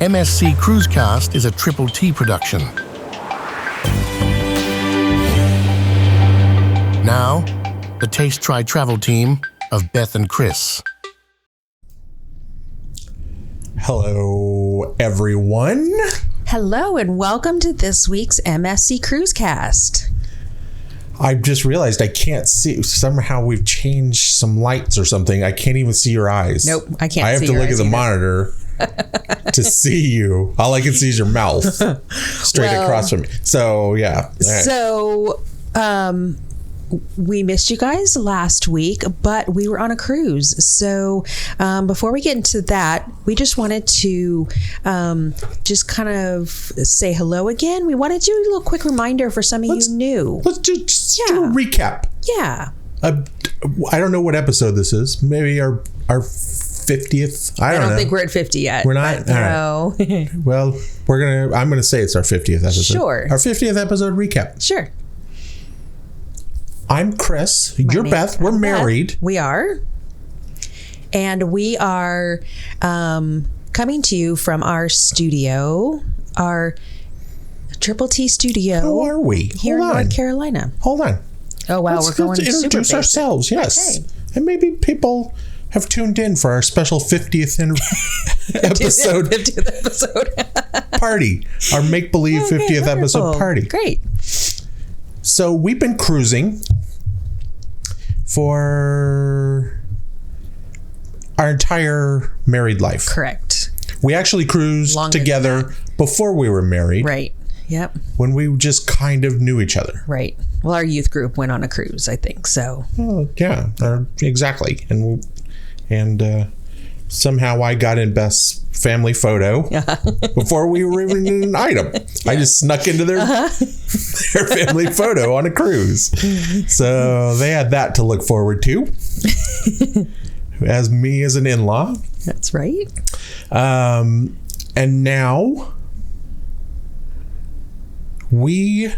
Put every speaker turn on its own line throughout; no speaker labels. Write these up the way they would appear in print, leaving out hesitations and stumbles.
MSC Cruisecast is a Triple T production. Now, the Taste Try Travel team of Beth and Chris.
Hello, everyone.
Hello, and welcome to this week's MSC Cruisecast.
I just realized I can't see. Somehow we've changed some lights or something. I can't even see your eyes.
Nope, I can't see your eyes.
I have to look at the monitor to see you. All I can see is your mouth straight across from me. So, yeah. Right.
So, we missed you guys last week, but we were on a cruise. So before we get into that, we just wanted to just kind of say hello again. We wanted to do a little quick reminder for some of you new.
Let's do a recap.
Yeah.
I don't know what episode this is. Maybe our 50th. I don't know.
Think we're at 50 yet.
We're not?
No.
Right. Well, I'm going to say it's our 50th episode.
Sure.
Our 50th episode recap.
Sure.
I'm Chris. You're Beth. We're married.
Beth. We are. And we are coming to you from our studio, our Triple T studio.
How are we?
Here in North Carolina.
Hold on.
Oh, wow.
Let's introduce ourselves. Yes. Okay. And maybe people have tuned in for our special 50th episode.
50th episode.
Party. Our make-believe 50th episode party.
Great.
So we've been cruising for our entire married life.
Correct.
We actually cruised together before we were married.
Right. Yep.
When we just kind of knew each other.
Right. Well, our youth group went on a cruise, I think. So.
Oh, yeah. Exactly. And somehow I got in Beth's family photo before we were even an item. Yeah. I just snuck into their family photo on a cruise. So they had that to look forward to. As me as an in-law.
That's right.
And now we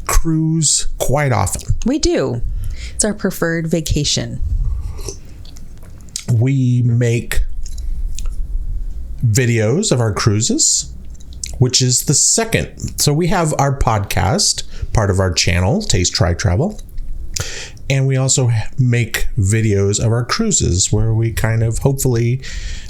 cruise quite often.
We do. It's our preferred vacation.
We make videos of our cruises, which is the second. So we have our podcast, part of our channel, Taste Try Travel. And we also make videos of our cruises where we kind of hopefully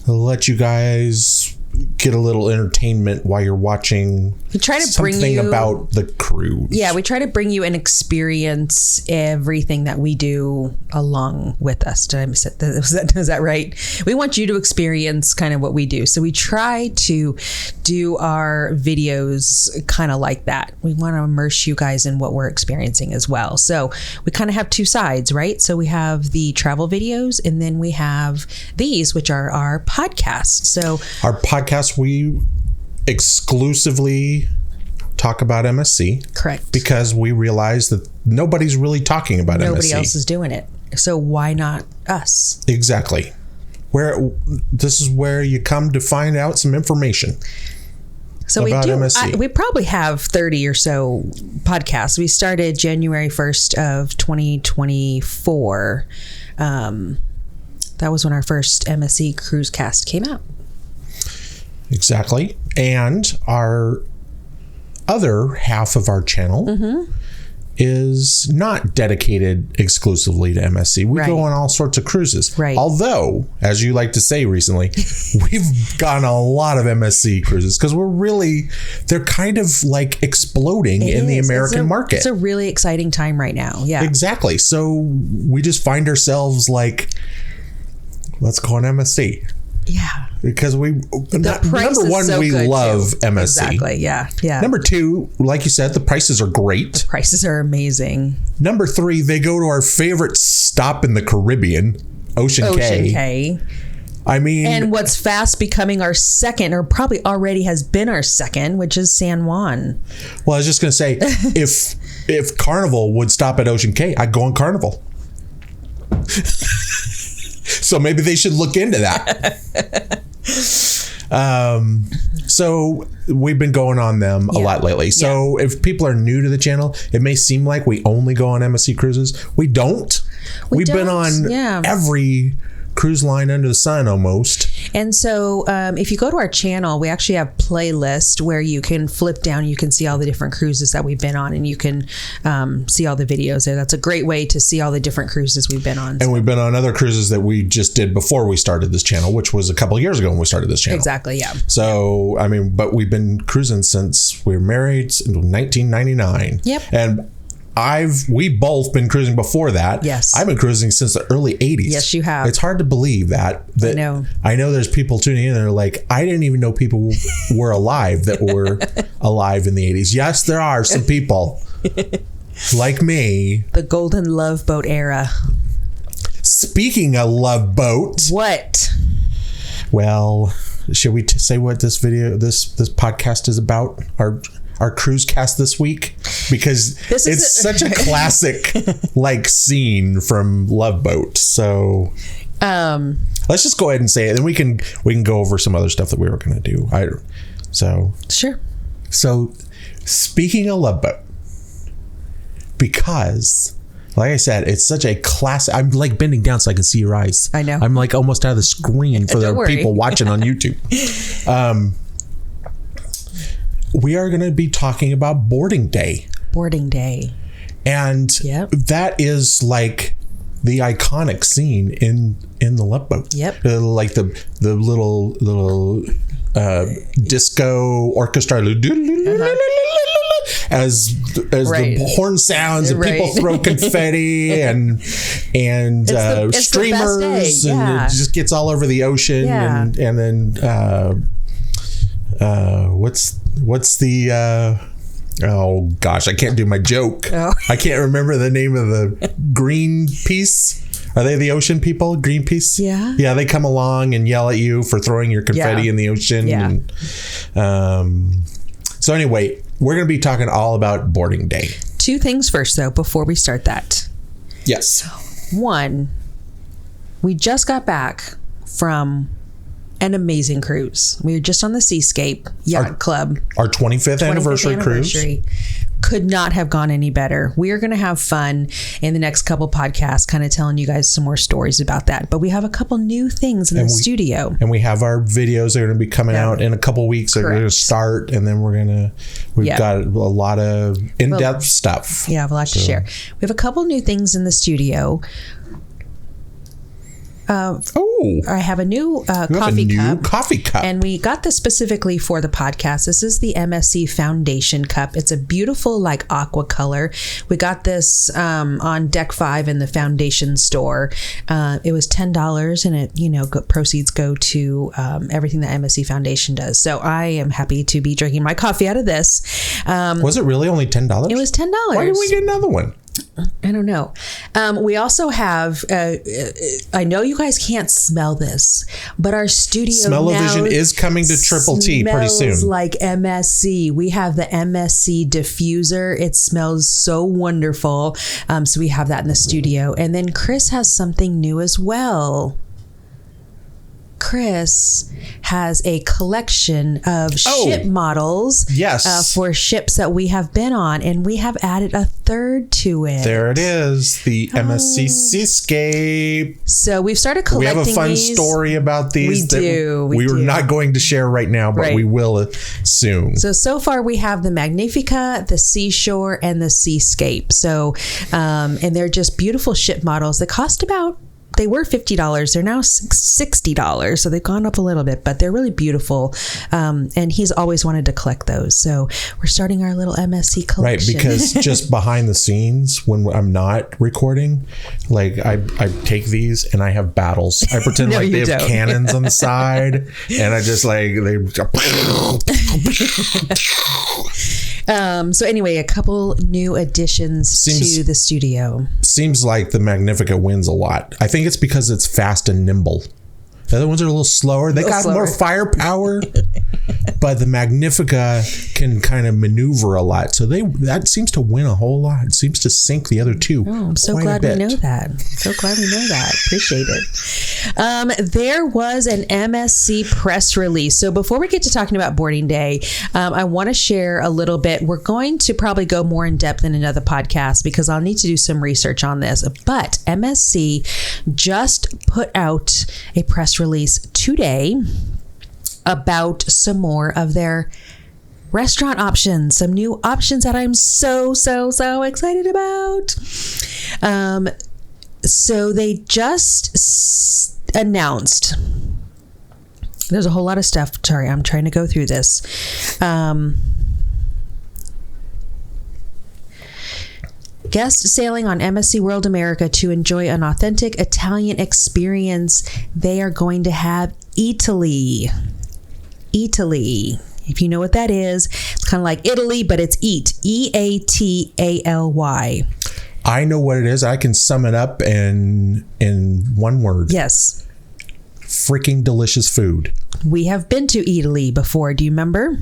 let you guys get a little entertainment while you're watching something about the cruise.
Yeah, we try to bring you and experience everything that we do along with us. Did I miss it? Is that right? We want you to experience kind of what we do. So we try to do our videos kind of like that. We want to immerse you guys in what we're experiencing as well. So we kind of have two sides, right? So we have the travel videos, and then we have these, which are our podcasts. So
our podcast, we exclusively talk about MSC.
Correct.
Because we realize that nobody's really talking about MSC.
Nobody else is doing it. So why not us?
Exactly. This is where you come to find out some information.
So
about MSC.
We probably have 30 or so podcasts. We started January 1st of 2024. That was when our first MSC Cruisecast came out.
Exactly. And our other half of our channel is not dedicated exclusively to MSC. We go on all sorts of cruises.
Right.
Although, as you like to say recently, we've gone a lot of MSC cruises because they're kind of like exploding in the American market.
It's a really exciting time right now. Yeah.
Exactly. So we just find ourselves like, let's go on MSC.
Yeah.
Because number one, we love MSC.
Exactly. Yeah. Yeah.
Number two, like you said, the prices are great.
The prices are amazing.
Number three, they go to our favorite stop in the Caribbean, Ocean Cay. I mean,
and what's fast becoming our second, or probably already has been our second, which is San Juan.
Well, I was just going to say, if Carnival would stop at Ocean Cay, I'd go on Carnival. So maybe they should look into that. So we've been going on them a lot lately. So if people are new to the channel, it may seem like we only go on MSC cruises. We don't. We've been on every cruise line under the sun almost.
And so if you go to our channel, we actually have playlist where you can flip down. You can see all the different cruises that we've been on, and you can see all the videos there. That's a great way to see all the different cruises we've been on.
And we've been on other cruises that we just did before we started this channel, which was a couple of years ago when we started this channel.
Exactly, yeah.
So, I mean, but we've been cruising since we were married in 1999.
Yep.
And we've both been cruising before that.
Yes.
I've been cruising since the early 80s.
Yes, you have.
It's hard to believe that. I know there's people tuning in that are like, I didn't even know people were alive that were alive in the 80s. Yes, there are some people like me.
The golden love boat era.
Speaking of love boats.
What?
Well, should we say what this podcast is about? Our cruise cast this week, because it's such a classic like scene from Love Boat. So let's just go ahead and say it, and we can go over some other stuff that we were going to do.
Sure.
So speaking of Love Boat, because like I said, it's such a classic. I'm like bending down so I can see your eyes.
I know.
I'm like almost out of the screen for the people watching on YouTube. We are going to be talking about boarding day.
Boarding day.
And that is like the iconic scene in the Love Boat.
Yep.
Like the little disco orchestra as the horn sounds and people throw confetti and
it's
streamers and it just gets all over the ocean and then what's the oh gosh, I can't do my joke. I can't remember the name of the Greenpeace. Are they the ocean people? Greenpeace? Yeah, they come along and yell at you for throwing your confetti in the ocean. And, so anyway, we're going to be talking all about boarding day.
Two things first, though, before we start that.
Yes.
One, we just got back from an amazing cruise. We were just on the Seascape Yacht Club.
Our 25th anniversary cruise.
Could not have gone any better. We are going to have fun in the next couple podcasts, kind of telling you guys some more stories about that. But we have a couple new things in the studio. And
we have our videos that are going to be coming out in a couple weeks. They're going to start, and then we've got a lot of in-depth stuff.
Yeah, I have a lot to share. We have a couple new things in the studio. I have a new
coffee cup.
And we got this specifically for the podcast. This is the MSC Foundation Cup. It's a beautiful like aqua color. We got this on Deck 5 in the Foundation store. It was $10 and it, proceeds go to everything that MSC Foundation does. So I am happy to be drinking my coffee out of this.
Was it really only $10?
It was $10.
Why didn't we get another one?
I don't know. We also have, I know you guys can't smell this, but our studio
Smell-O-Vision is coming to Triple T pretty soon.
Smells like MSC. We have the MSC diffuser. It smells so wonderful. So we have that in the studio. And then Chris has something new as well. Chris has a collection of ship models for ships that we have been on, and we have added a third to it.
There it is, the MSC Seascape.
So we've started collecting
these. We have a fun story about these. We were not going to share right now, but we will soon.
So far we have the Magnifica, the Seashore, and the Seascape. So, and they're just beautiful ship models that cost they were $50. They're now $60. So they've gone up a little bit, but they're really beautiful. And he's always wanted to collect those. So we're starting our little MSC collection.
Right, because just behind the scenes, when I'm not recording, like I take these and I have battles. I pretend like they have cannons on the side, and I just like
so anyway, a couple new additions to the studio.
Seems like the Magnifica wins a lot. I think it's because it's fast and nimble. The other ones are a little slower. They got more firepower. but the Magnifica can kind of maneuver a lot. So that seems to win a whole lot. It seems to sink the other two.
Oh, I'm so glad we know that. So glad we know that. Appreciate it. There was an MSC press release. So before we get to talking about boarding day, I want to share a little bit. We're going to probably go more in depth in another podcast because I'll need to do some research on this. But MSC just put out a press release today about some more of their restaurant options, some new options that I'm so excited about. So they just announced, there's a whole lot of stuff. Sorry, I'm trying to go through this. Guests sailing on MSC World America to enjoy an authentic Italian experience. They are going to have Italy. If you know what that is, it's kind of like Italy, but it's eat. EATALY.
I know what it is. I can sum it up in one word.
Yes.
Freaking delicious food.
We have been to Italy before. Do you remember?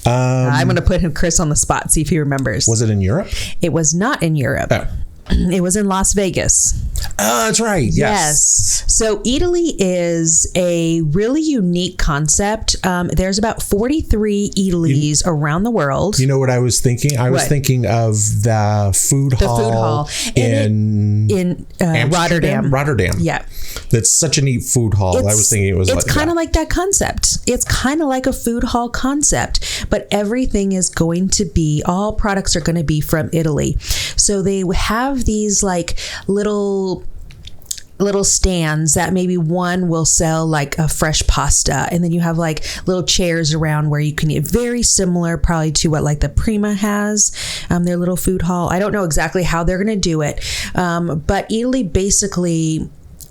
I'm going to put Chris on the spot, see if he remembers.
Was it in Europe?
It was not in Europe.
Oh.
It was in Las Vegas.
Oh, that's right. Yes.
So Italy is a really unique concept. There's about 43 Italys around the world.
You know what I was thinking? I was thinking of the food hall in
Rotterdam.
Rotterdam.
Yeah.
That's such a neat food hall. I was thinking it was
It's kind of like that concept. It's kind of like a food hall concept, but everything is going to be, all products are going to be from Italy. So they have these like little stands that maybe one will sell like a fresh pasta, and then you have like little chairs around where you can eat, very similar probably to what like the Prima has, their little food hall. I don't know exactly how they're going to do it, but Italy basically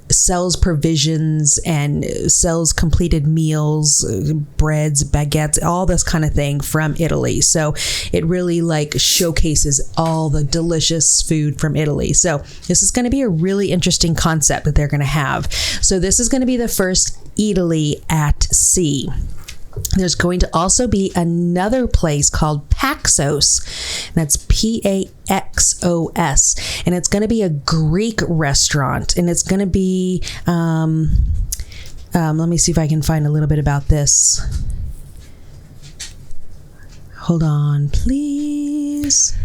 sells provisions and sells completed meals, breads, baguettes, all this kind of thing from Italy. So it really like showcases all the delicious food from Italy. So this is going to be a really interesting concept that they're going to have. So this is going to be the first Italy at sea. There's going to also be another place called Paxos. That's Paxos. And it's going to be a Greek restaurant. And it's going to be, let me see if I can find a little bit about this. Hold on, please.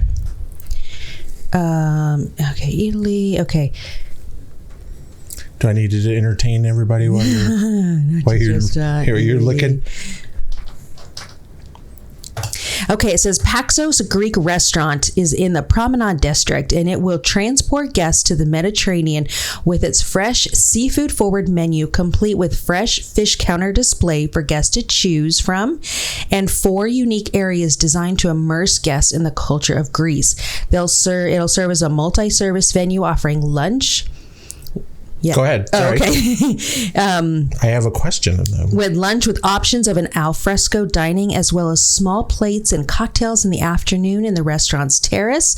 Okay, Italy. Okay.
Do I need to entertain everybody while you're looking?
Okay, it says Paxos Greek Restaurant is in the Promenade District, and it will transport guests to the Mediterranean with its fresh seafood-forward menu, complete with fresh fish counter display for guests to choose from, and 4 unique areas designed to immerse guests in the culture of Greece. It'll serve as a multi-service venue offering lunch. Yeah.
Go ahead. Sorry.
Oh, okay.
I have a question though.
With lunch with options of an alfresco dining, as well as small plates and cocktails in the afternoon in the restaurant's terrace.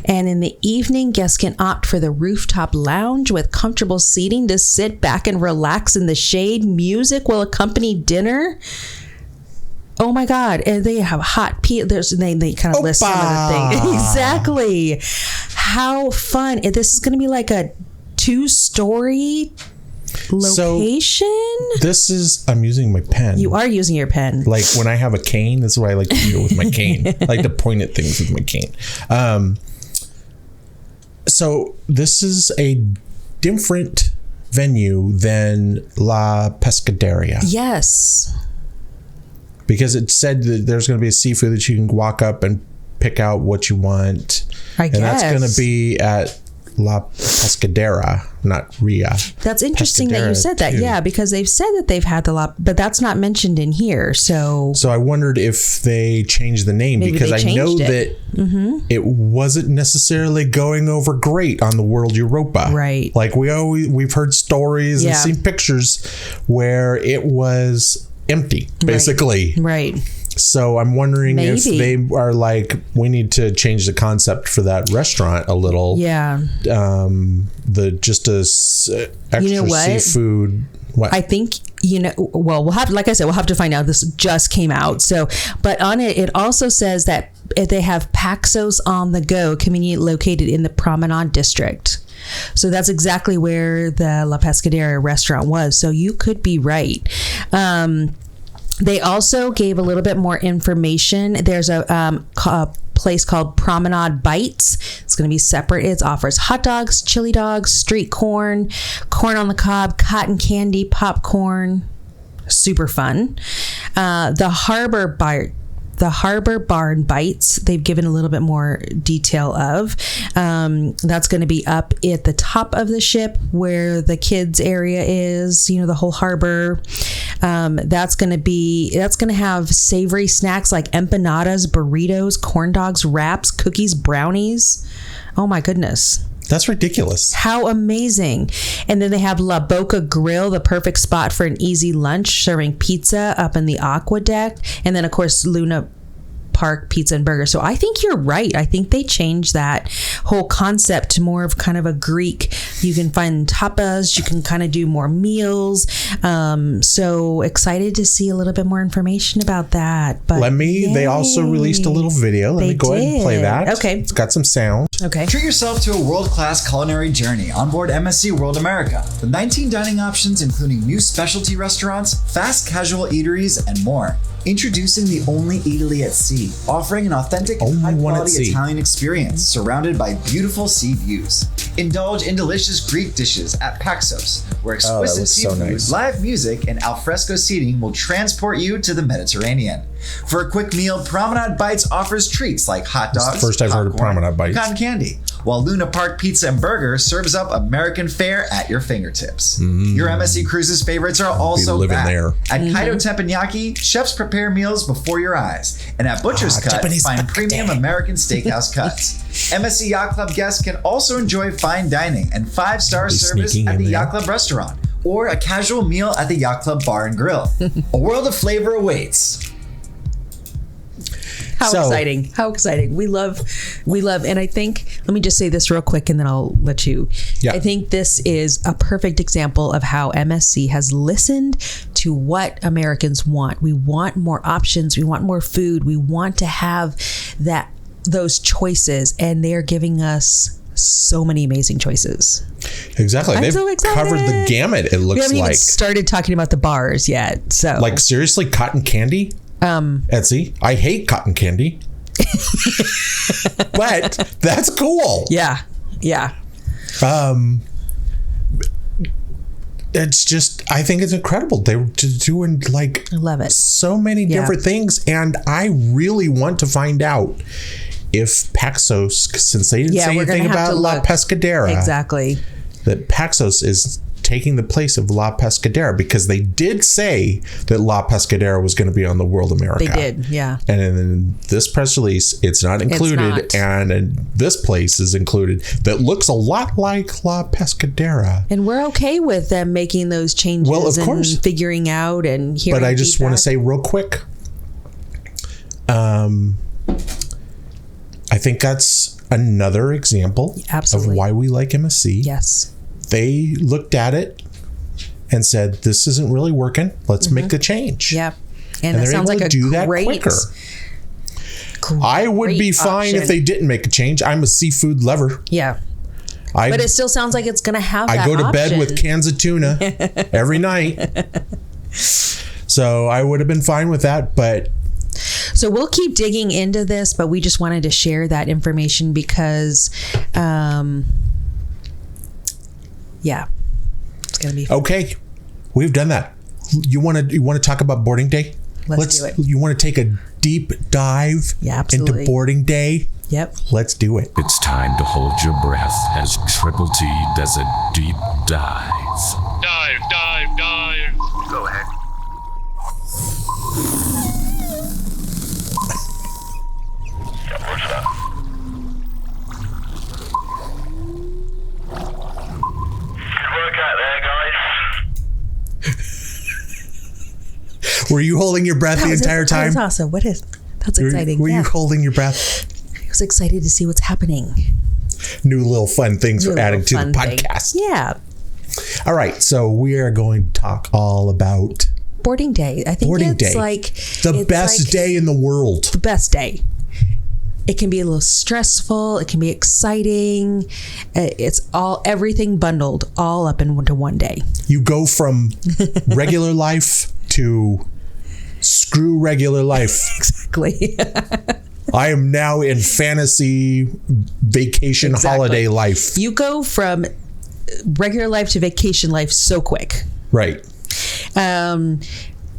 And in the evening, guests can opt for the rooftop lounge with comfortable seating to sit back and relax in the shade. Music will accompany dinner. Oh my God. And they have hot they kind of list some of the things. Exactly. How fun. This is going to be like a 2-story location. So
I'm using my pen.
You are using your pen.
Like when I have a cane, that's what I like to do with my cane. I like to point at things with my cane. So this is a different venue than La Pescaderia.
Yes.
Because it said that there's going to be a seafood that you can walk up and pick out what you want.
I guess.
And that's going to be at La Pescadera, not Ria.
That's interesting that you said that.
Too. Yeah,
because they've said that they've had but that's not mentioned in here. So
I wondered if they changed the name, because I know that it wasn't necessarily going over great on the World Europa.
Right.
Like we've heard stories and seen pictures where it was empty, basically.
Right.
So I'm wondering if they are like, we need to change the concept for that restaurant a little.
Yeah.
Extra seafood. What?
I think well, we'll have, like I said, we'll have to find out. This just came out. So, but on it also says that they have Paxos on the go, conveniently located in the Promenade District. So that's exactly where the La Pescadera restaurant was. So you could be right. They also gave a little bit more information. There's a place called Promenade Bites. It's going to be separate. It offers hot dogs, chili dogs, street corn, corn on the cob, cotton candy, popcorn. Super fun. The Harbor Barn Bites, they've given a little bit more detail of. That's going to be up at the top of the ship where the kids area is, the whole harbor. That's going to have savory snacks like empanadas, burritos, corn dogs, wraps, cookies, brownies. Oh my goodness.
That's ridiculous.
How amazing. And then they have La Boca Grill, the perfect spot for an easy lunch, serving pizza up in the Aqua Deck. And then, of course, Luna Park Pizza and Burger. So I think you're right. I think they changed that whole concept to more of kind of a Greek. You can find tapas. You can kind of do more meals. So excited to see a little bit more information about that. But
they also released a little video. Let me go ahead and play that.
Okay.
It's got some sound.
Okay.
Treat yourself to a world-class culinary journey on board MSC World America. With 19 dining options, including new specialty restaurants, fast casual eateries, and more. Introducing the only Italy at sea, offering an authentic and high-quality Italian experience surrounded by beautiful sea views. Indulge in delicious Greek dishes at Paxos, where exquisite seafood, live music, and alfresco seating will transport you to the Mediterranean. For a quick meal, Promenade Bites offers treats like hot dogs,
first I've heard of Promenade Bites,
cotton candy, while Luna Park Pizza and Burger serves up American fare at your fingertips. Your MSC Cruises favorites are also back. There. At Kaido Teppanyaki, chefs prepare meals before your eyes. And at Butcher's Cut, find premium American steakhouse cuts. MSC Yacht Club guests can also enjoy fine dining and 5-star service at the Yacht Club restaurant, or a casual meal at the Yacht Club Bar and Grill. A world of flavor awaits.
How exciting. We love, and I think, let me just say this real quick and then I'll let you. Yeah. I think this is a perfect example of how MSC has listened to what Americans want. We want more options. We want more food. We want to have those choices, and they're giving us so many amazing choices.
Exactly. They've covered the gamut, it looks like. We haven't even
started talking about the bars yet. So,
like, seriously, cotton candy? Etsy. I hate cotton candy. But that's cool.
Yeah.
It's just, I think it's incredible. They're just doing I
love it.
So many different things, and I really want to find out if Paxos, since they didn't say anything about La Pescadera,
exactly,
that Paxos is taking the place of La Pescadera, because they did say that La Pescadera was going to be on the World America.
They did, yeah.
And in this press release, it's not included. It's not. And this place is included that looks a lot like La Pescadera.
And we're okay with them making those changes, well, of course, and figuring out and hearing.
But I just want to say real quick, I think that's another example of why we like MSC.
Yes.
They looked at it and said, this isn't really working. Let's make a change.
Yeah. And that sounds like a great,
I would be fine if they didn't make a change. I'm a seafood lover.
Yeah. But it still sounds like it's going to have that
I go to bed with cans of tuna every night. So I would have been fine with that, but...
So we'll keep digging into this, but we just wanted to share that information because... yeah, it's gonna be fun.
Okay. We've done that. You want to talk about boarding day?
Let's do it.
You want to take a deep dive into boarding day?
Yep.
Let's do it.
It's time to hold your breath as Triple T does a deep dive. Dive.
Go ahead. What's that?
Were you holding your breath the entire time?
That was awesome. That's exciting.
Were you holding your breath?
I was excited to see what's happening.
New little fun things we're adding to the podcast.
Yeah.
All right, so we are going to talk all about
Boarding day. I think
boarding
it's
day.
like
The best day in the world.
the best day. It can be a little stressful. It can be exciting. It's everything bundled all up into one day.
You go from regular life to screw regular life.
Exactly.
I am now in fantasy vacation holiday life.
You go from regular life to vacation life so quick.
Right.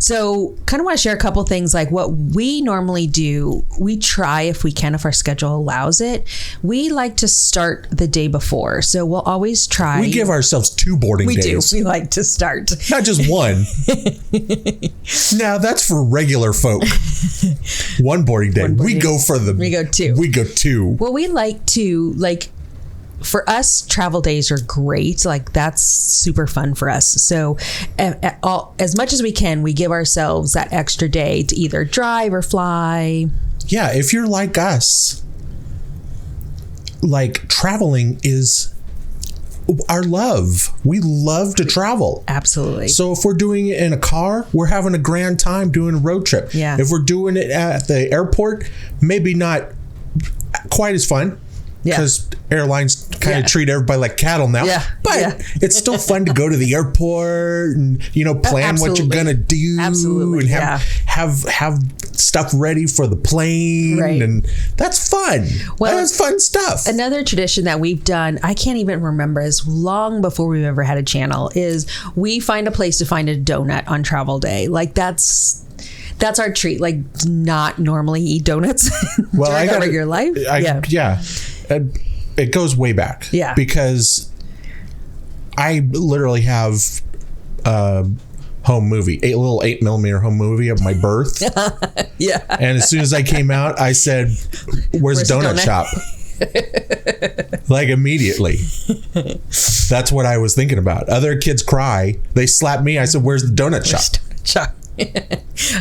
So kind of want to share a couple things like what we normally do. We try if we can, if our schedule allows it. We like to start the day before. So we'll always try.
We give ourselves 2 boarding days.
We do. We like to start.
Not just one. Now that's for regular folk. One boarding day. We go 2. We go 2.
Well, we like to for us, travel days are great. Like that's super fun for us. So as much as we can, we give ourselves that extra day to either drive or fly.
Yeah, if you're like us, like traveling is our love. We love to travel.
Absolutely.
So if we're doing it in a car, we're having a grand time doing a road trip.
Yeah.
If we're doing it at the airport, maybe not quite as fun. Because airlines kind of treat everybody like cattle now.
Yeah.
But it's still fun to go to the airport and, plan what you're going to do.
Absolutely.
And have stuff ready for the plane.
Right.
And that's fun.
Well,
that's fun stuff.
Another tradition that we've done, I can't even remember, as long before we've ever had a channel, is we find a place to find a donut on travel day. Like that's our treat. Like not normally eat donuts during our regular life.
Yeah. It goes way back.
Yeah.
Because I literally have a home movie, a little 8mm home movie of my birth.
Yeah.
And as soon as I came out, I said, where's the donut shop? Like immediately. That's what I was thinking about. Other kids cry. They slap me. I said, where's the donut shop?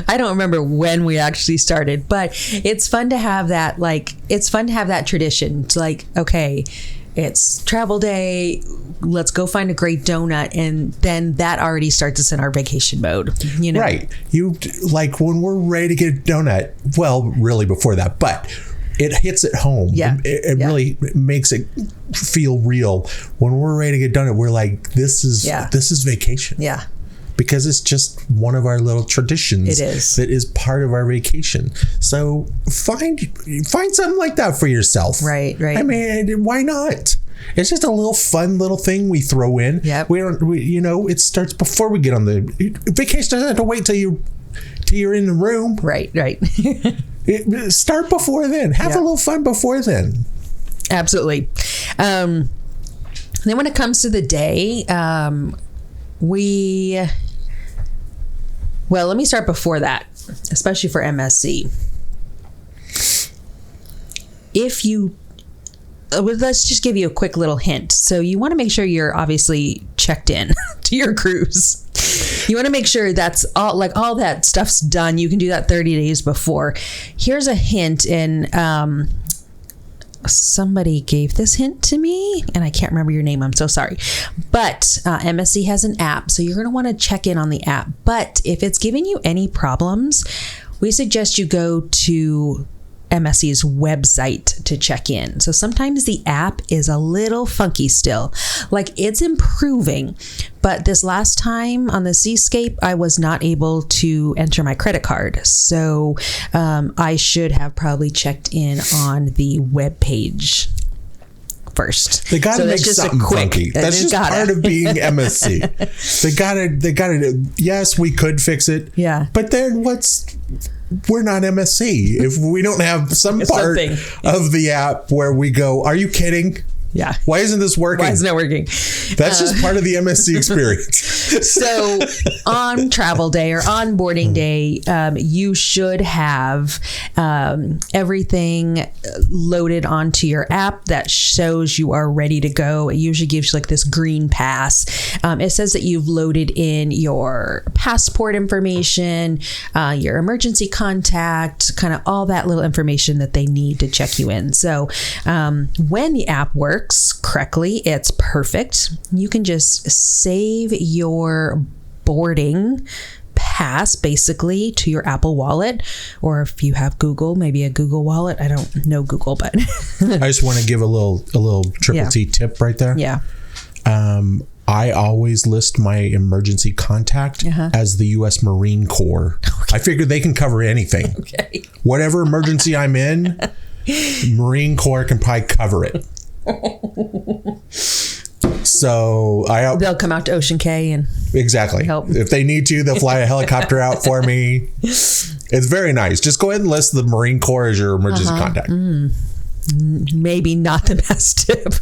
I don't remember when we actually started, but it's fun to have that. It's fun to have that tradition. It's like, okay, it's travel day. Let's go find a great donut. And then that already starts us in our vacation mode,
Right. You like when we're ready to get a donut. Well, really before that, but it hits at home.
Yeah.
It really makes it feel real. When we're ready to get donut, we're like, this is vacation.
Yeah.
Because it's just one of our little traditions.
It is.
That is part of our vacation. So find something like that for yourself.
Right.
I mean, why not? It's just a little fun little thing we throw in.
Yeah.
It starts before we get on the vacation. Doesn't have to wait till you're in the room.
Right.
Start before then. Have a little fun before then.
Absolutely. Then when it comes to the day, let me start before that, especially for MSC. Let's just give you a quick little hint. So you want to make sure you're obviously checked in to your cruise. You want to make sure that's all that stuff's done. You can do that 30 days before. Here's a hint, and somebody gave this hint to me and I can't remember your name. I'm so sorry. But MSC has an app, so you're going to want to check in on the app. But if it's giving you any problems, we suggest you go to MSC's website to check in. So sometimes the app is a little funky still. Like it's improving. But this last time on the Seascape, I was not able to enter my credit card. So I should have probably checked in on the web page first.
They got to make something funky. That's just part of being MSC. They got to. Yes, we could fix it.
Yeah.
But then we're not MSC if we don't have some part of the app where we go, are you kidding?
Yeah.
Why isn't this working?
Why isn't it working?
That's just part of the MSC experience.
So on travel day or on boarding day, you should have everything loaded onto your app that shows you are ready to go. It usually gives you like this green pass. It says that you've loaded in your passport information, your emergency contact, kind of all that little information that they need to check you in. So when the app works, works correctly. It's perfect. You can just save your boarding pass basically to your Apple Wallet, or if you have Google, maybe a Google Wallet. I don't know Google, but
I just want to give a little triple T tip right there.
yeah.
I always list my emergency contact as the U.S. Marine Corps. Okay. I figure they can cover anything.
Okay.
Whatever emergency I'm in, Marine Corps can probably cover it. So
they'll come out to Ocean Cay and
exactly
help.
If they need to, they'll fly a helicopter out for me. It's very nice. Just go ahead and list the Marine Corps as your emergency contact.
Maybe not the best tip.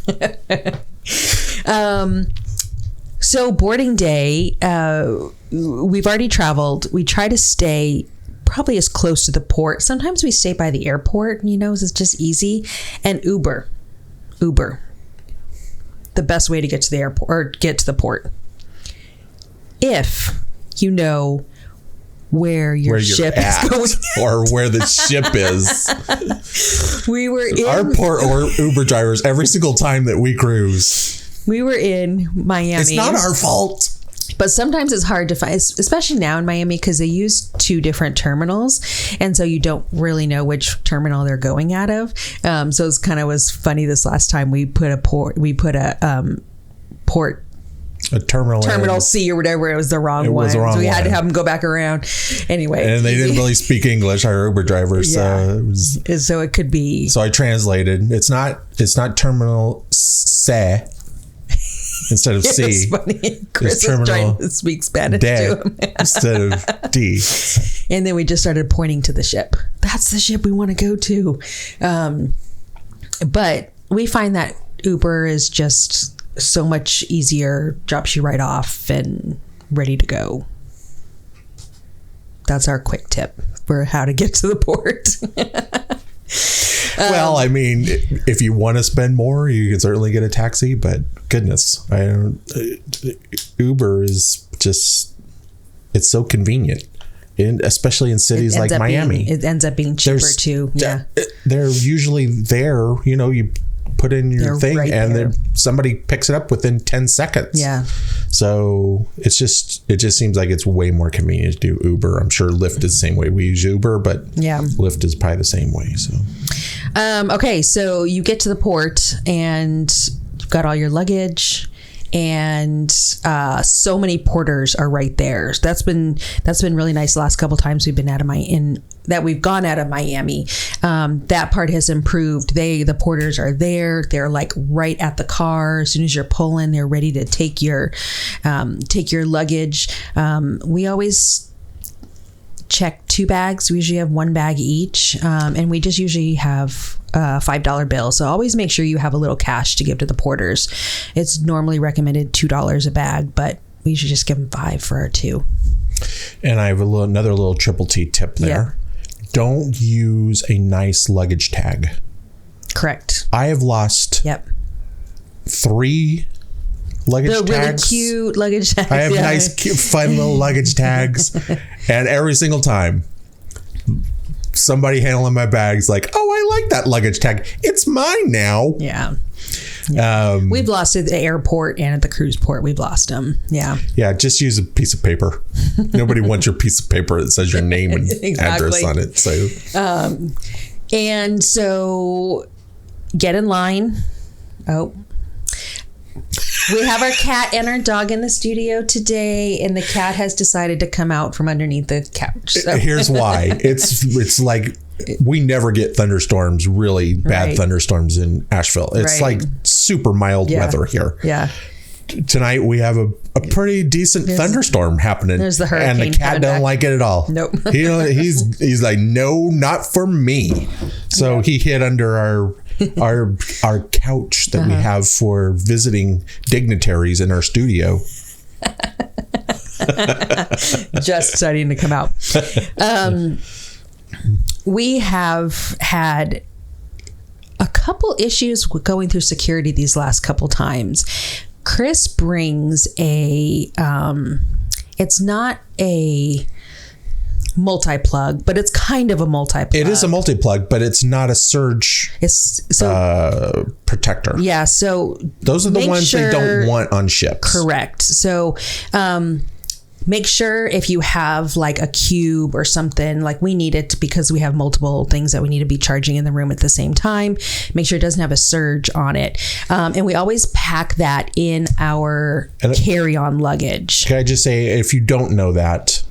So boarding day, we've already traveled. We try to stay probably as close to the port. Sometimes we stay by the airport, it's just easy. And Uber, the best way to get to the airport or get to the port. If you know where your ship is going.
Or where the ship is.
We were in
our port or Uber drivers every single time that we cruise.
We were in Miami.
It's not our fault.
But sometimes it's hard to find, especially now in Miami, because they use 2 different terminals. And so you don't really know which terminal they're going out of. So it's kind of was funny this last time we put a terminal C or whatever. It was the wrong one. So we had to have them go back around. Anyway.
And they didn't really speak English, our Uber drivers.
Yeah. So it could be.
So I translated. It's not terminal C instead of C.
It's funny. Chris is trying to speak Spanish to him.
Instead of D.
And then we just started pointing to the ship. That's the ship we want to go to. But we find that Uber is just so much easier, drops you right off and ready to go. That's our quick tip for how to get to the port.
Well, I mean, if you want to spend more, you can certainly get a taxi, but goodness, Uber is just, it's so convenient. Especially in cities like Miami.
It ends up being cheaper too. Yeah.
They're usually there, you put in your thing right and then somebody picks it up within 10 seconds.
Yeah.
So it just seems like it's way more convenient to do Uber. I'm sure Lyft is the same way we use Uber, but Lyft is probably the same way. So,
okay. So you get to the port and you've got all your luggage and so many porters are right there. So that's been really nice. The last couple of times we've been we've gone out of Miami. That part has improved. The porters are there. They're like right at the car. As soon as you're pulling, they're ready to take your luggage. We always check 2 bags. We usually have 1 bag each. And we just usually have a $5 bill. So always make sure you have a little cash to give to the porters. It's normally recommended $2 a bag, but we should just give them $5 for our 2.
And I have another little triple T tip there. Yeah. Don't use a nice luggage tag.
Correct.
I have lost 3 luggage tags.
Really cute luggage tags.
I have nice, cute, fun little luggage tags. And every single time, somebody handling my bags like, oh, I like that luggage tag. It's mine now.
Yeah. We've lost it at the airport and at the cruise port. We've lost them. Yeah.
Yeah. Just use a piece of paper. Nobody wants your piece of paper that says your name and address on it. So,
and so get in line. Oh, we have our cat and our dog in the studio today, and the cat has decided to come out from underneath the couch. So.
Here's why. It's like we never get thunderstorms, really bad thunderstorms in Asheville. It's like super mild weather here.
Yeah.
Tonight we have a pretty decent thunderstorm happening.
There's the hurricane.
And the cat don't like it at all.
Nope.
He's like, no, not for me. So he hid under our couch that we have for visiting dignitaries in our studio.
Just starting to come out. We have had a couple issues with going through security these last couple times. Chris brings it's not a multi-plug, but it's kind of a multi-plug.
It is a multi-plug, but it's not a surge protector.
Yeah, so
those are the ones they don't want on ships.
Correct. So make sure if you have like a cube or something, like we need it because we have multiple things that we need to be charging in the room at the same time. Make sure it doesn't have a surge on it. And we always pack that in our carry-on luggage.
Can I just say, if you don't know that,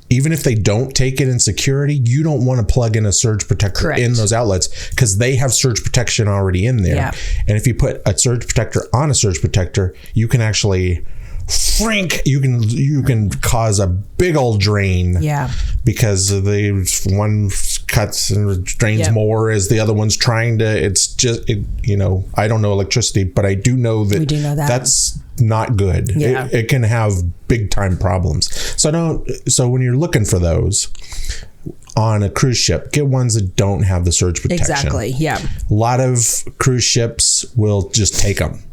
even if they don't take it in security, you don't want to plug in a surge protector in those outlets because they have surge protection already in there. Yeah. And if you put a surge protector on a surge protector, you can actually you can cause a big old drain. Yeah. Because the one cuts and drains more as the other one's trying to. It's just I don't know electricity, but I do know that, that's not good. Yeah. It can have big time problems. So when you're looking for those on a cruise ship, get ones that don't have the surge protection.
Exactly. Yeah.
A lot of cruise ships will just take them.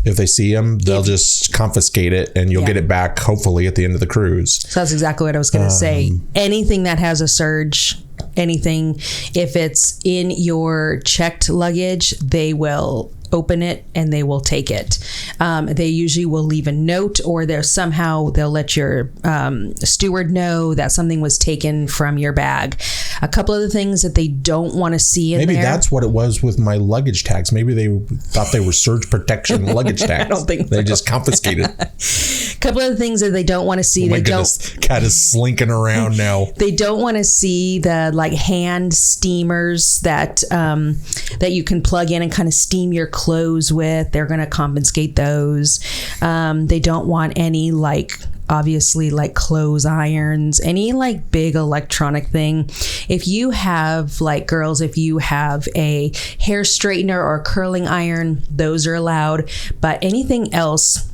If they see them, they'll just confiscate it and you'll get it back, hopefully, at the end of the cruise.
So that's exactly what I was going to say. Anything that has a surge, anything, if it's in your checked luggage, they will open it and they will take it. They usually will leave a note, or they'll let your steward know that something was taken from your bag. A couple of the things that they don't want to see in there.
Maybe that's what it was with my luggage tags. Maybe they thought they were surge protection luggage tags.
I don't think
they just confiscated.
A couple of the things that they don't want to see.
Cat is slinking around now.
They don't want to see the like hand steamers that you can plug in and kind of steam your clothes with. They're going to confiscate those. They don't want any obviously clothes irons, any big electronic thing. If you have girls, if you have a hair straightener or a curling iron, those are allowed. But anything else,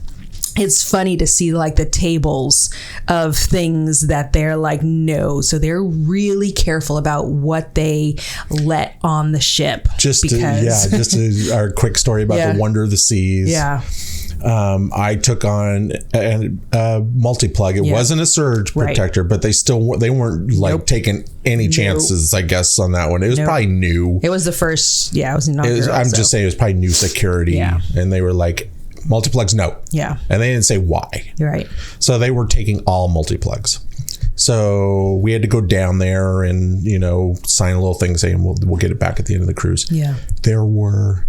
it's funny to see the tables of things that they're no. So they're really careful about what they let on the ship.
Our quick story about the Wonder of the Seas. Yeah. I took on a multi-plug. It wasn't a surge protector, but they weren't taking any chances, I guess, on that one. It was probably new.
It was the first, it was inaugural.
I'm just saying it was probably new security. Yeah. And they were multi-plugs, no. Yeah. And they didn't say why.
You're right.
So they were taking all multi-plugs. So we had to go down there and, sign a little thing saying we'll get it back at the end of the cruise. Yeah. There were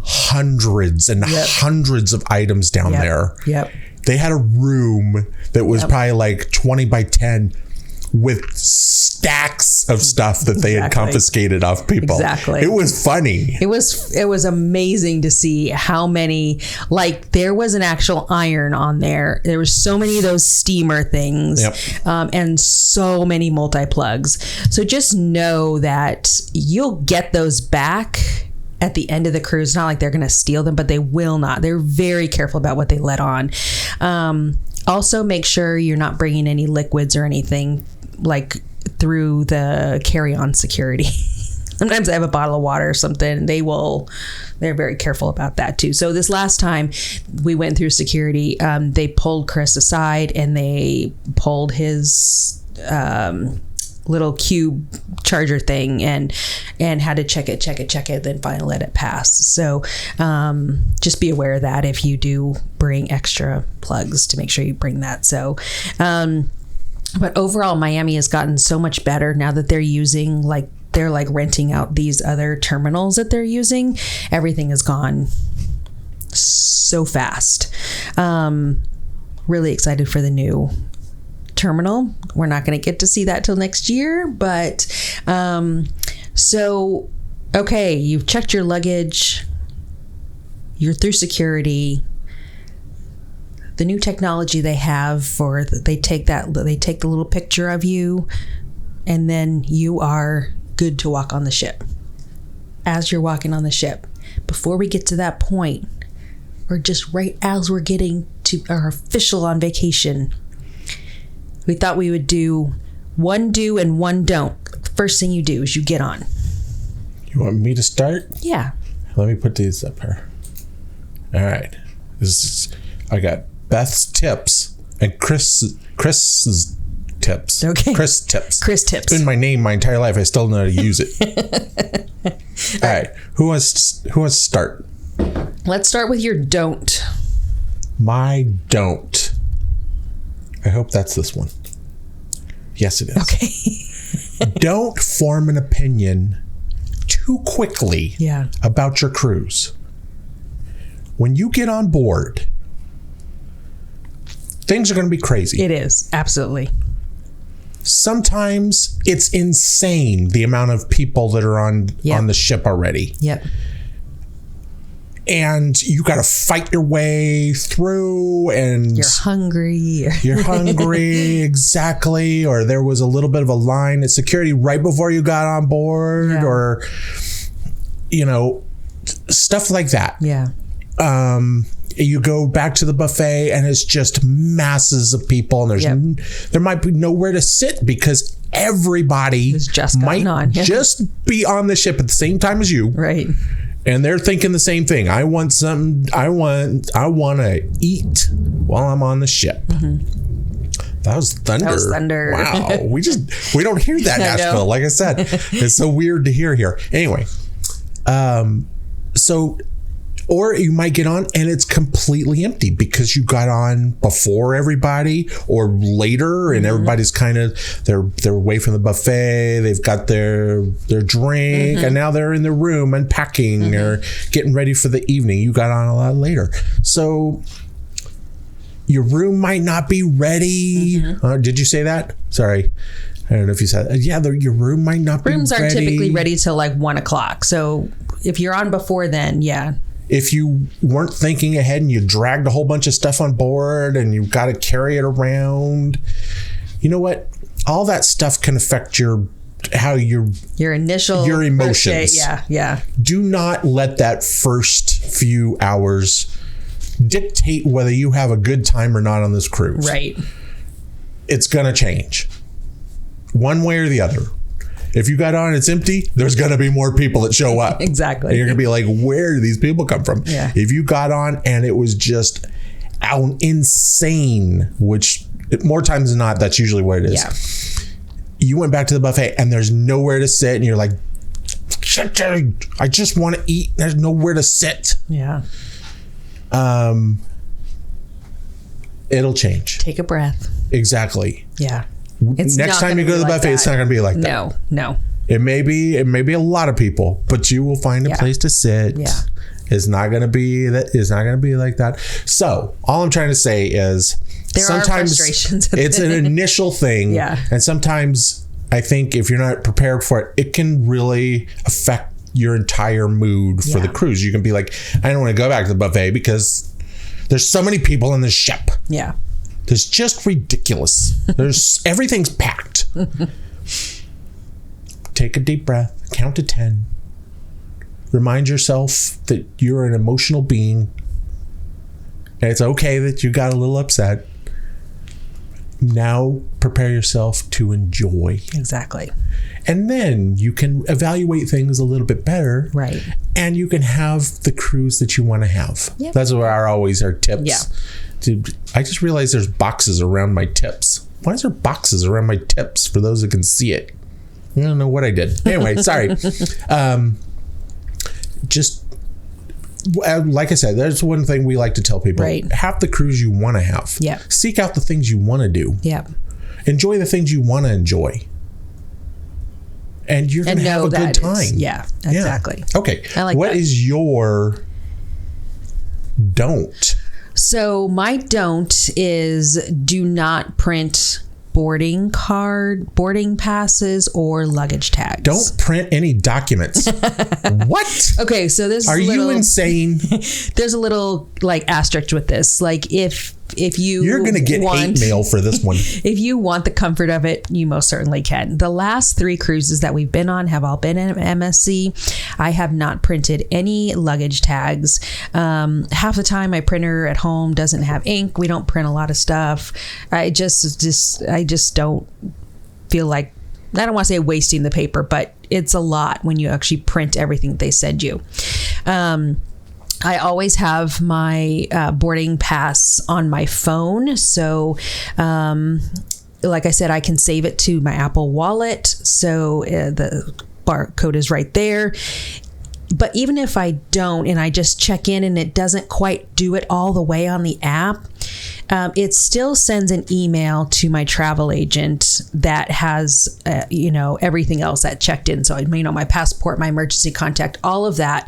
hundreds and hundreds of items down there. Yep. They had a room that was probably 20 by 10 with stacks of stuff that they had confiscated off people. Exactly. It was funny.
It was amazing to see how many, there was an actual iron on there. There were so many of those steamer things. Yep. And so many multi-plugs. So just know that you'll get those back at the end of the cruise. Not like they're going to steal them, but they will not. They're very careful about what they let on. Also, make sure you're not bringing any liquids or anything through the carry-on security. Sometimes I have a bottle of water or something. They're very careful about that too. So this last time we went through security, they pulled Chris aside and they pulled his little cube charger thing and had to check it, then finally let it pass. So just be aware of that if you do bring extra plugs, to make sure you bring that. So but overall, Miami has gotten so much better now that they're using they're renting out these other terminals that they're using. Everything has gone so fast. Really excited for the new terminal. We're not going to get to see that till next year, but okay, you've checked your luggage, you're through security. The new technology they have they take the little picture of you, and then you are good to walk on the ship. As you're walking on the ship, before we get to that point, or just right as we're getting to our official on vacation, we thought we would do one do and one don't. First thing you do is you get on.
You want me to start?
Yeah.
Let me put these up here. All right. I got Beth's tips And Chris's tips.
Okay.
Chris tips.
Chris tips.
It's been my name my entire life. I still know how to use it. All right. Who wants to start?
Let's start with your don't.
My don't. I hope that's this one. Yes, it is.
Okay.
Don't form an opinion too quickly about your cruise. When you get on board, things are going to be crazy.
It is. Absolutely.
Sometimes it's insane the amount of people that are on the ship already.
Yep.
And you got to fight your way through, and
you're hungry.
You're hungry, exactly. Or there was a little bit of a line at security right before you got on board, or, stuff like that.
Yeah.
You go back to the buffet and it's just masses of people, and there might be nowhere to sit because everybody might just be on the ship at the same time as you.
Right.
And they're thinking the same thing. I want something. I want to eat while I'm on the ship. Mm-hmm. That was thunder. Wow. We don't hear that in Nashville. Like I said, it's so weird to hear here. Anyway, or you might get on and it's completely empty because you got on before everybody or later, and everybody's kind of they're away from the buffet. They've got their drink, and now they're in the room unpacking or getting ready for the evening. You got on a lot later, so your room might not be ready. Did you say that? Sorry. I don't know if you said that. Yeah, your room might not be ready.
Rooms aren't typically ready till like 1 o'clock. So if you're on before then,
if you weren't thinking ahead and you dragged a whole bunch of stuff on board and you've got to carry it around, you know what? All that stuff can affect your emotions.
Yeah.
Do not let that first few hours dictate whether you have a good time or not on this cruise.
Right.
It's going to change one way or the other. If you got on and it's empty, there's going to be more people that show up.
Exactly.
And you're going to be like, where do these people come from?
Yeah.
If you got on and it was just insane, which more times than not, that's usually what it is.
Yeah.
You went back to the buffet and there's nowhere to sit, and you're like, I just want to eat. There's nowhere to sit.
Yeah.
It'll change.
Take a breath.
Exactly.
Yeah.
Next time you go to the buffet, it's not going to be like that.
No.
It may be a lot of people, but you will find a place to sit.
Yeah.
It's not going to be that. It's not going to be like that. So all I'm trying to say is sometimes it's an initial thing.
Yeah.
And sometimes I think if you're not prepared for it, it can really affect your entire mood for the cruise. You can be like, I don't want to go back to the buffet because there's so many people on this ship.
Yeah.
It's just ridiculous. Everything's packed. Take a deep breath. Count to 10. Remind yourself that you're an emotional being. And it's okay that you got a little upset. Now prepare yourself to enjoy.
Exactly.
And then you can evaluate things a little bit better.
Right.
And you can have the cruise that you want to have.
Yep.
That's what always our tips.
Yeah.
Dude, I just realized there's boxes around my tips. Why is there boxes around my tips for those that can see it? I don't know what I did. Anyway, sorry. Just like I said, there's one thing we like to tell people.
Right.
Have the cruise you want to have.
Yeah.
Seek out the things you want to do.
Yeah.
Enjoy the things you want to enjoy. And you're going to have a good time.
Yeah, exactly.
Yeah. Okay.
I like
what
that.
is your don't?
So my don't is do not print boarding passes or luggage tags.
Don't print any documents. What?
Okay, so this
are you insane?
There's a little like asterisk with this. Like if you're
going to get hate mail for this one.
If you want the comfort of it, you most certainly can. The last 3 cruises that we've been on have all been in MSC. I have not printed any luggage tags. Half the time my printer at home doesn't have ink. We don't print a lot of stuff. I just don't feel like, I don't want to say wasting the paper, but it's a lot when you actually print everything they send you. I always have my boarding pass on my phone. So, like I said, I can save it to my Apple Wallet. So the barcode is right there. But even if I don't, and I just check in and it doesn't quite do it all the way on the app, it still sends an email to my travel agent that has, everything else that checked in. So, my passport, my emergency contact, all of that,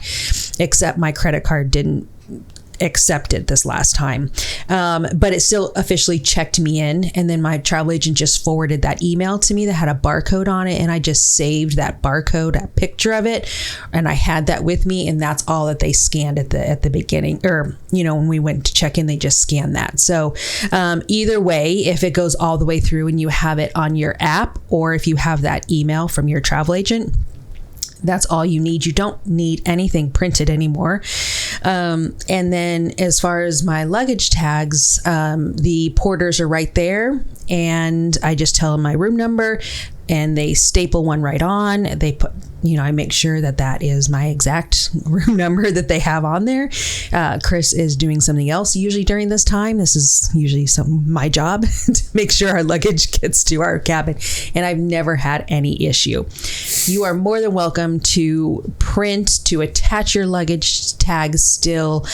except my credit card didn't accept it this last time. But it still officially checked me in. And then my travel agent just forwarded that email to me that had a barcode on it. And I just saved that barcode, a picture of it. And I had that with me. And that's all that they scanned at the beginning. Or, when we went to check in, they just scanned that. So either way, if it goes all the way through and you have it on your app, or if you have that email from your travel agent, that's all you need. You don't need anything printed anymore. And then as far as my luggage tags, the porters are right there. And I just tell them my room number and they staple one right on. They put, I make sure that is my exact room number that they have on there. Chris is doing something else usually during this time. This is usually my job to make sure our luggage gets to our cabin. And I've never had any issue. You are more than welcome to print, to attach your luggage tags still.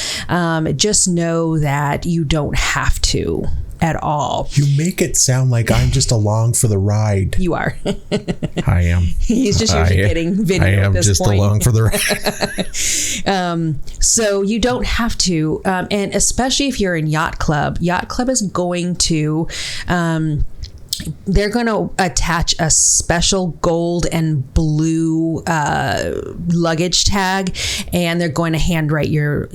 Just know that you don't have to at all.
You make it sound like I'm just along for the ride.
You are.
I am.
He's just usually getting video
I am
at this
just
point.
along for the
ride. So you don't have to. And especially if you're in Yacht Club is going to... they're going to attach a special gold and blue luggage tag, and they're going to handwrite your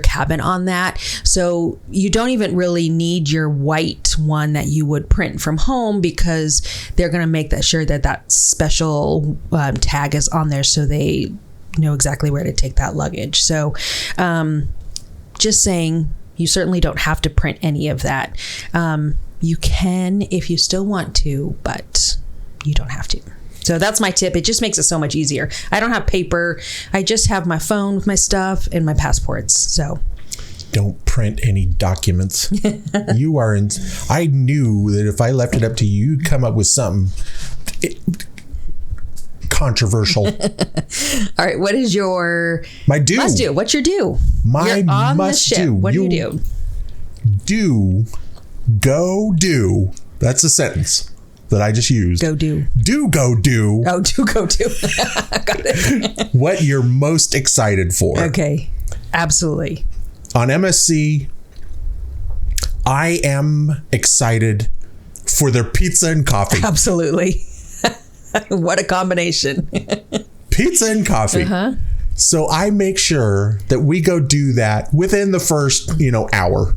cabin on that. So you don't even really need your white one that you would print from home, because they're going to make sure that special tag is on there, so they know exactly where to take that luggage. So just saying, you certainly don't have to print any of that. You can if you still want to, but you don't have to. So that's my tip. It just makes it so much easier. I don't have paper. I just have my phone with my stuff and my passports. So
don't print any documents. You are in. I knew that if I left it up to you, you'd come up with something controversial.
All right. What is your
do?
Must do. What's your do?
My
You're on
must
the ship.
do.
What do you do?
Go do. That's a sentence that I just used.
Go do.
Go do.
Oh, go do. Got it.
What you're most excited for.
Okay. Absolutely.
On MSC, I am excited for their pizza and coffee.
Absolutely. What a combination.
Pizza and coffee.
Uh-huh.
So I make sure that we go do that within the first, hour.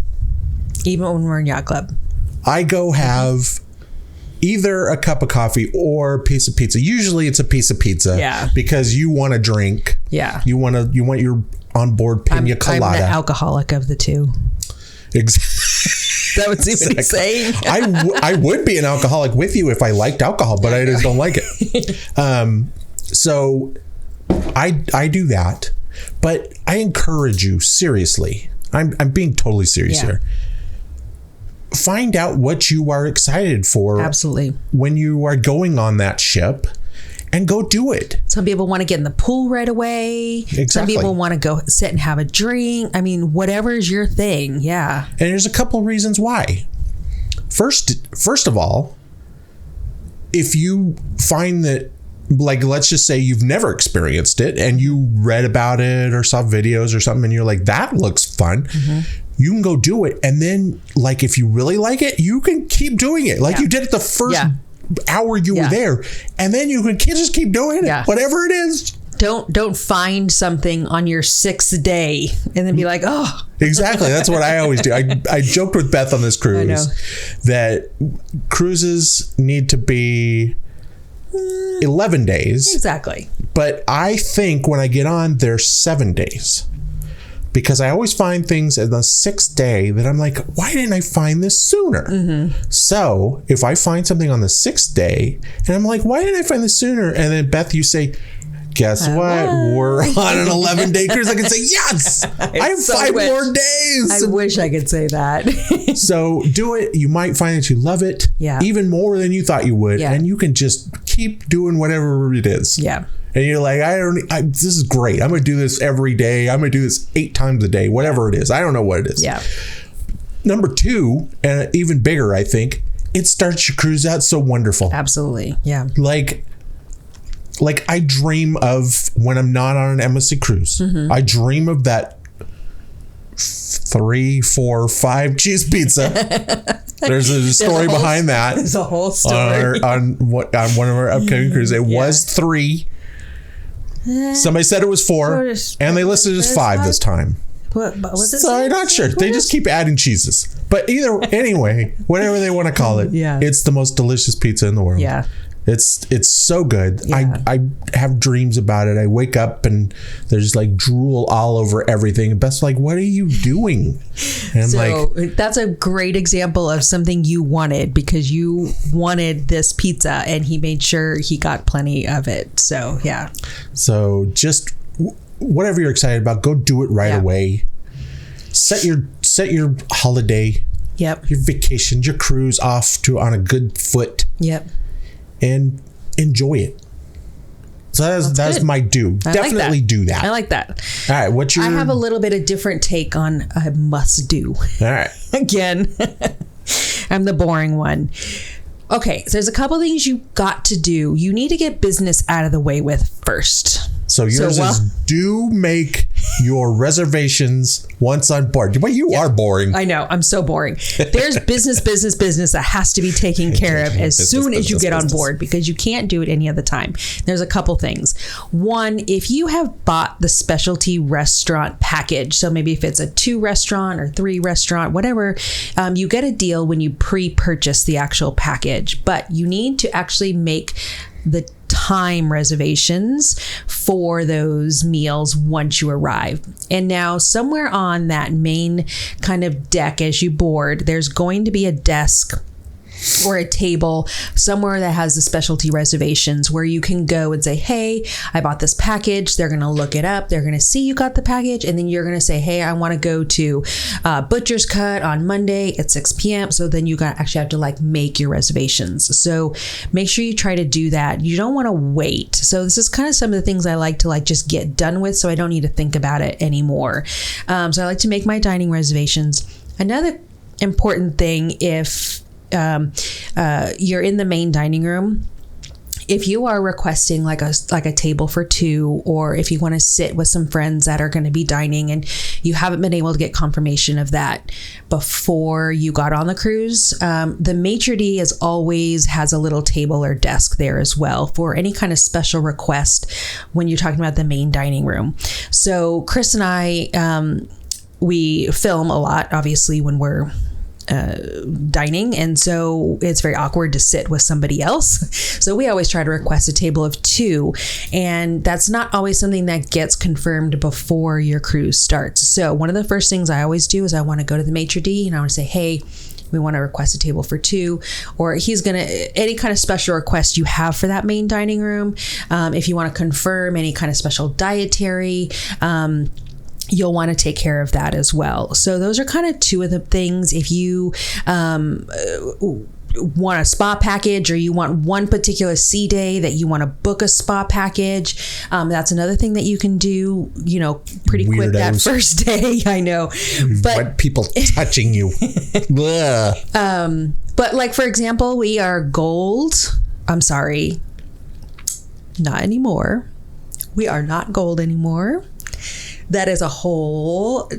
Even when we're in Yacht Club.
I go have either a cup of coffee or a piece of pizza. Usually it's a piece of pizza.
Yeah.
Because you want to drink.
Yeah.
You want your onboard pina colada.
I'm the alcoholic of the two. That would see what he's saying.
I would be an alcoholic with you if I liked alcohol, but I just don't like it. So I do that, but I encourage you, seriously. I'm being totally serious here. Find out what you are excited for.
Absolutely. When
you are going on that ship, and go do it.
Some people want to get in the pool right away.
Exactly.
Some people want to go sit and have a drink. I mean, whatever is your thing. Yeah.
And there's a couple of reasons why. First of all, if you find that, like, let's just say you've never experienced it and you read about it or saw videos or something and you're like, that looks fun. Mm-hmm. You can go do it. And then, like, if you really like it, you can keep doing it. Like you did it the first hour you were there. And then you can just keep doing it, whatever it is.
Don't find something on your 6th day and then be like, oh.
Exactly. That's what I always do. I joked with Beth on this cruise that cruises need to be 11 days.
Exactly.
But I think when I get on, they're 7 days. Because I always find things at the 6th day that I'm like, why didn't I find this sooner? Mm-hmm. So if I find something on the 6th day and I'm like, why didn't I find this sooner? And then Beth, you say, Guess what? We're on an 11-day cruise. I can say, yes, I have 5 more days.
I wish I could say that.
So do it. You might find that you love it even more than you thought you would.
Yeah.
And you can just keep doing whatever it is.
Yeah.
And you're like, this is great. I'm going to do this every day. I'm going to do this 8 times a day, whatever it is. I don't know what it is.
Yeah.
Number 2, and even bigger, I think, it starts your cruise out so wonderful.
Absolutely. Yeah.
Like I dream of when I'm not on an MSC cruise. Mm-hmm. I dream of that 3, 4, 5 cheese pizza. There's a story behind that.
There's a whole story
on one of our upcoming cruises. It was 3. Somebody said it was 4, and they listed it as 5 this time.
What was it?
So I'm not sure. They just keep adding cheeses. But anyway, whatever they want to call it, it's the most delicious pizza in the world.
Yeah.
It's so good.
Yeah.
I have dreams about it. I wake up and there's like drool all over everything. And Beth's like, what are you doing? And I'm
so that's a great example of something you wanted because you wanted this pizza and he made sure he got plenty of it. So, yeah.
So just whatever you're excited about, go do it right away. Set your holiday.
Yep.
Your vacation, your cruise off on a good foot.
Yep.
And enjoy it. So that's my do. Definitely do that.
I like that.
All right. What's your...
I have a little bit of different take on a must do.
All right.
Again, I'm the boring one. Okay. So there's a couple things you got to do. You need to get business out of the way with first.
So yours is do make your reservations once on board. But you are boring.
I know. I'm so boring. There's business that has to be taken care of as soon as you get on board because you can't do it any other time. There's a couple things. One, if you have bought the specialty restaurant package, so maybe if it's a 2 restaurant or 3 restaurant, whatever, you get a deal when you pre-purchase the actual package. But you need to actually make the time reservations for those meals once you arrive. And now somewhere on that main kind of deck as you board, there's going to be a desk or a table somewhere that has the specialty reservations where you can go and say, hey, I bought this package. They're going to look it up. They're going to see you got the package. And then you're going to say, hey, I want to go to Butcher's Cut on Monday at 6 p.m. So then you actually have to like make your reservations. So make sure you try to do that. You don't want to wait. So this is kind of some of the things I like to like just get done with so I don't need to think about it anymore. So I like to make my dining reservations. Another important thing if you're in the main dining room, if you are requesting like a table for 2, or if you want to sit with some friends that are going to be dining and you haven't been able to get confirmation of that before you got on the cruise, the maitre d' always has a little table or desk there as well for any kind of special request when you're talking about the main dining room. So Chris and I, we film a lot, obviously, when we're dining, and so it's very awkward to sit with somebody else. So we always try to request a table of 2, and that's not always something that gets confirmed before your cruise starts. So one of the first things I always do is I want to go to the maitre d' and I want to say, hey, we want to request a table for 2, or he's going to, any kind of special request you have for that main dining room. If you want to confirm any kind of special dietary, you'll want to take care of that as well. So those are kind of 2 of the things. If you want a spa package, or you want one particular sea day that you want to book a spa package, that's another thing that you can do, pretty quick that first day. I know. But
people touching you.
But like, for example, we are gold. I'm sorry. Not anymore. We are not gold anymore. That is a whole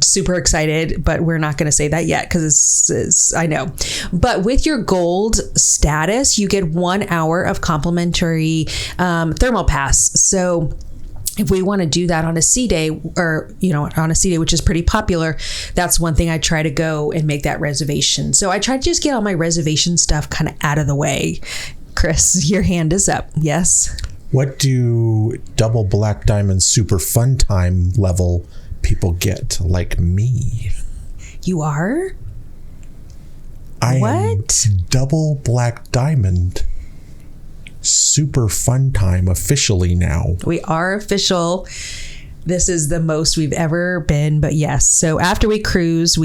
super excited, but we're not going to say that yet because it's I know. But with your gold status, you get 1 hour of complimentary thermal pass. So if we want to do that on a sea day, or, on a sea day, which is pretty popular, that's one thing I try to go and make that reservation. So I try to just get all my reservation stuff kind of out of the way. Chris, your hand is up. Yes.
What do double black diamond super fun time level people get like me?
You are?
I
what?
am double black diamond super fun time officially now.
We are official. This is the most we've ever been, but yes. So after we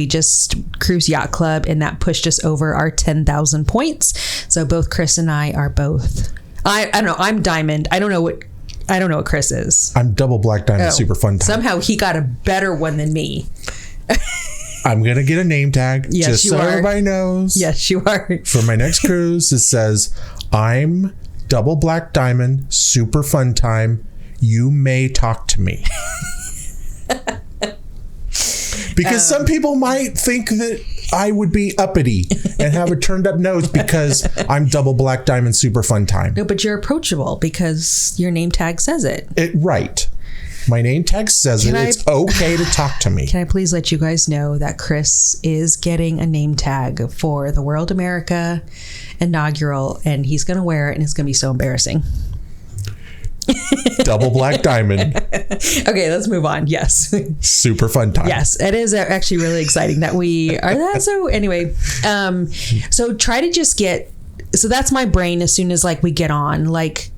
just cruised Yacht Club, and that pushed us over our 10,000 points. So both Chris and I are both. I don't know. I'm Diamond. I don't know what Chris is.
I'm double black diamond, super fun time.
Somehow he got a better one than me.
I'm gonna get a name tag,
Yes,
just
you
so
are.
everybody knows.
Yes, you are.
For my next cruise, it says, "I'm double black diamond, super fun time. You may talk to me." Because some people might think that I would be uppity and have a turned up nose because I'm double black diamond, super fun time.
No, but you're approachable because your name tag says it.
Right. My name tag says it's okay to talk to me.
Can I please let you guys know that Chris is getting a name tag for the World America inaugural, and he's going to wear it, and it's going to be so embarrassing.
Double black diamond.
Okay, let's move on. Yes.
Super fun time.
Yes, it is actually really exciting that we are that. So anyway, so try to just so that's my brain as soon as like we get on, like,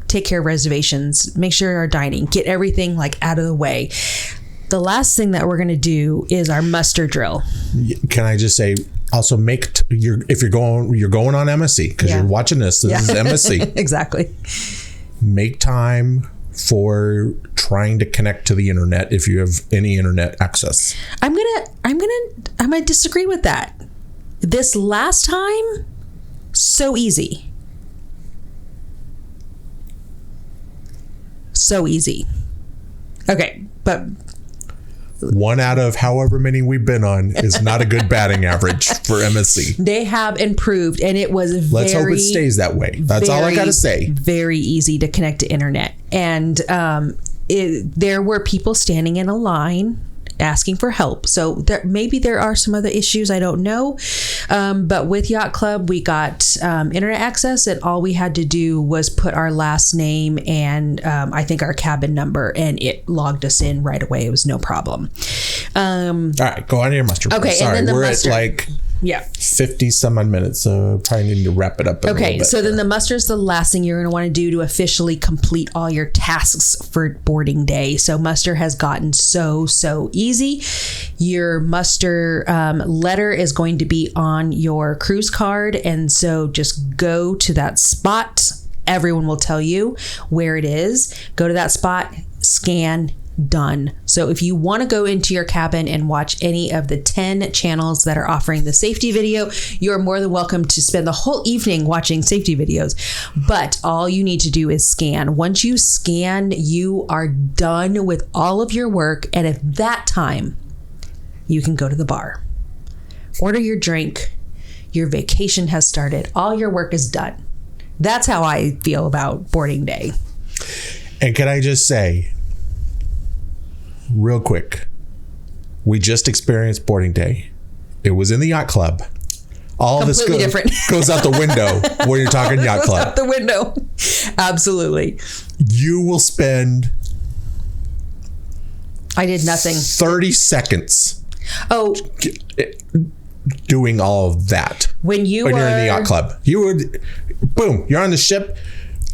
take care of reservations, make sure our dining, get everything like out of the way. The last thing that we're going to do is our muster drill.
Can I just say, also if you're going on MSC, because you're watching this is MSC.
Exactly.
Make time for trying to connect to the internet if you have any internet access.
I'm gonna disagree with that. This last time, so easy. So easy. Okay, but
1 out of however many we've been on is not a good batting average for MSC.
they have improved, and it was
Let's hope it stays that way. That's all I got to say.
Very easy to connect to internet. And there were people standing in a line asking for help. So maybe there are some other issues, I don't know. But with Yacht Club, we got internet access, and all we had to do was put our last name and I think our cabin number, and it logged us in right away. It was no problem.
All right, go on to your muster.
Okay,
sorry,
and then
we're
muster.
at like 50 some odd minutes, so probably need to wrap it up a little bit.
So then the muster is the last thing you're going to want to do to officially complete all your tasks for boarding day. So muster has gotten so easy. Your muster letter is going to be on your cruise card, and so just go to that spot. Everyone will tell you where it is. Go to that spot, scan, done. So if you want to go into your cabin and watch any of the 10 channels that are offering the safety video, you're more than welcome to spend the whole evening watching safety videos. But all you need to do is scan. Once you scan, you are done with all of your work. And at that time, you can go to the bar, order your drink. Your vacation has started. All your work is done. That's how I feel about boarding day.
And can I just say, real quick, we just experienced boarding day. It was in the Yacht Club. All this
different.
goes out the window when you're talking Yacht Club.
Out the window. Absolutely.
You will spend
I did nothing.
30 seconds doing all of that.
When you're
in the Yacht Club, you would, boom, you're on the ship.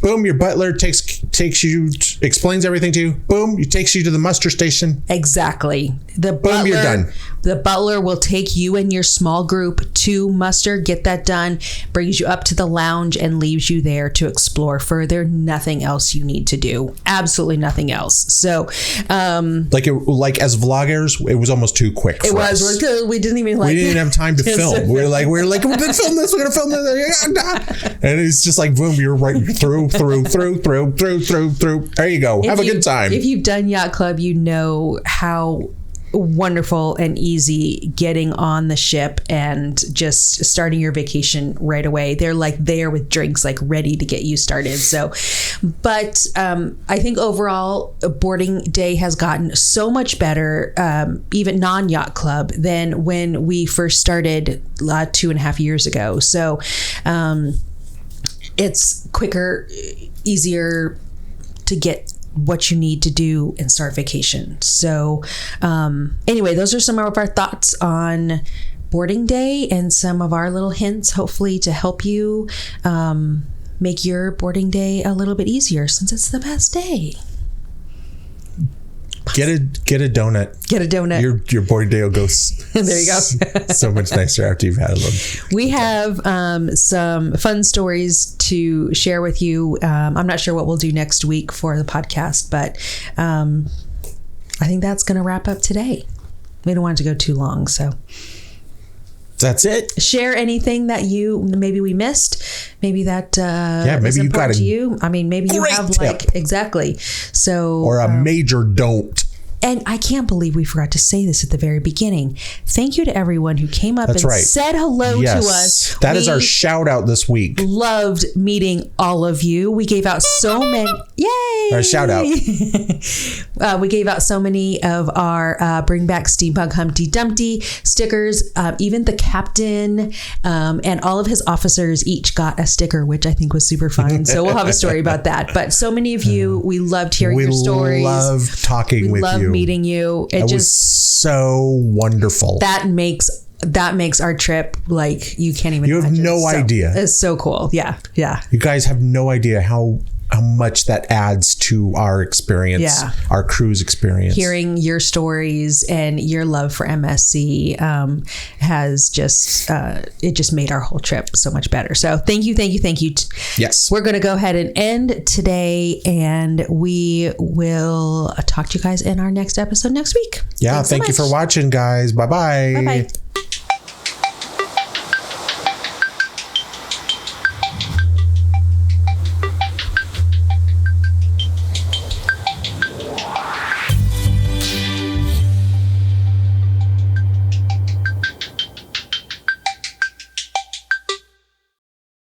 Boom, your butler takes you, explains everything to you. Boom, it takes you to the muster station.
Exactly.
Boom, you're done.
The butler will take you and your small group to muster, get that done, brings you up to the lounge, and leaves you there to explore further. Nothing else you need to do. Absolutely nothing else. So,
like as vloggers, it was almost too quick. For us.
We didn't even
we didn't have time to film. We're like, we're gonna film this. We're gonna film this, and it's just like boom, you're right through. There you go. Have a good time.
If you've done Yacht Club, you know how wonderful and easy getting on the ship and just starting your vacation right away. They're like there with drinks, like ready to get you started. So, but I think overall boarding day has gotten so much better, even non-Yacht Club, than when we first started 2.5 years ago. So it's quicker, easier to get what you need to do and start vacation. So anyway, those are some of our thoughts on boarding day and some of our little hints, hopefully to help you make your boarding day a little bit easier since it's the best day.
Get a donut.
Get a donut.
Your boarding day will go
there you go.
so much nicer after you've had a little.
We have some fun stories to share with you. I'm not sure what we'll do next week for the podcast, but I think that's going to wrap up today. We don't want it to go too long, so
that's it.
Share anything that maybe we missed, maybe that
maybe you got
to you. I mean, maybe you have
tip.
Exactly. So
or a major don't.
And I can't believe we forgot to say this at the very beginning. Thank you to everyone who came up said hello to us.
That is our shout out this week.
Loved meeting all of you. We gave out so many. Yay!
Our shout out.
We gave out so many of our Bring Back Steampunk Humpty Dumpty stickers. Even the captain and all of his officers each got a sticker, which I think was super fun. So we'll have a story about that. But so many of you, we loved hearing your stories.
We love talking with you.
Meeting you.
It was so wonderful.
That makes our trip like you can't even.
You have no idea.
It's so cool. Yeah.
You guys have no idea how much that adds to our experience, our cruise experience. Hearing
your stories and your love for MSC has just it just made our whole trip so much better. So thank you.
Yes.
We're going to go ahead and end today, and we will talk to you guys in our next episode next week.
Yeah. Thank you for watching, guys. Bye-bye.
Bye-bye.